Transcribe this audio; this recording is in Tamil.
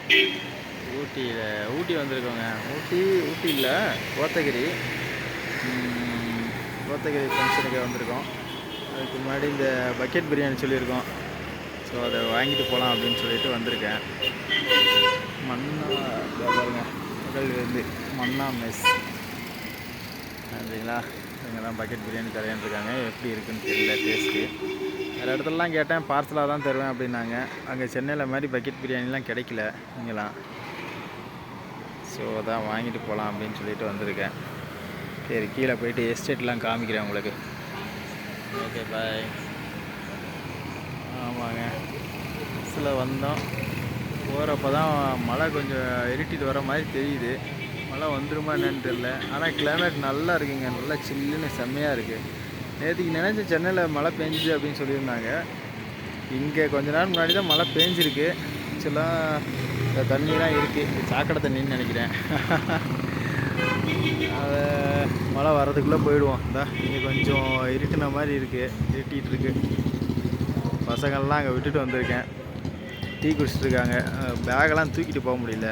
ஊட்டி வந்திருக்கோங்க. ஊட்டி இல்லை, கோத்தகிரி. கோத்தகிரி ஃபங்க்ஷனுக்கு வந்திருக்கோம். அதுக்கு முன்னாடி இந்த பக்கெட் பிரியாணி சொல்லியிருக்கோம். ஸோ அதை வாங்கிட்டு போகலாம் அப்படின்னு சொல்லிட்டு வந்திருக்கேன். மன்னா பாருங்க, கடல்லேருந்து மன்னா மெஸ் சரிங்களா. இங்கே தான் பக்கெட் பிரியாணி தரேன்னு இருக்காங்க. எப்படி இருக்குன்னு தெரியல டேஸ்ட்டு. வேறு இடத்துலலாம் கேட்டேன், பார்சலாக தான் தருவேன் அப்படின்னாங்க. அங்கே சென்னையில் மாதிரி பக்கெட் பிரியாணிலாம் கிடைக்கல இங்கெல்லாம். ஸோ அதான் வாங்கிட்டு போகலாம் அப்படின்னு சொல்லிட்டு வந்திருக்கேன். சரி, கீழே போயிட்டு எஸ்டேட்லாம் காமிக்கிறேன் உங்களுக்கு. ஓகே, பாய். ஆமாங்க, பஸ்ஸில் வந்தோம். போகிறப்ப தான் மழை கொஞ்சம் இருட்டிட்டு வர மாதிரி தெரியுது. மழை வந்துருமா என்னன்னு தெரியல. ஆனால் கிளைமேட் நல்லா இருக்குங்க, நல்லா சில்லுன்னு செம்மையாக இருக்குது. நேற்றுக்கு நினச்ச சென்னையில் மழை பெஞ்சிது அப்படின்னு சொல்லியிருந்தாங்க. இங்கே கொஞ்ச நாள் முன்னாடி தான் மழை பெஞ்சிருக்கு. ஆக்சுவலாக தண்ணிலாம் இருக்குது, சாக்கடை தண்ணின்னு நினைக்கிறேன். அதை மழை வர்றதுக்குள்ளே போயிடுவோம். இங்கே கொஞ்சம் இருட்டுன மாதிரி இருக்குது, இருட்டிகிட்டு இருக்கு. பசங்கள்லாம் அங்கே விட்டுட்டு வந்திருக்கேன், டீ குடிச்சிட்ருக்காங்க. பேகெல்லாம் தூக்கிட்டு போக முடியல.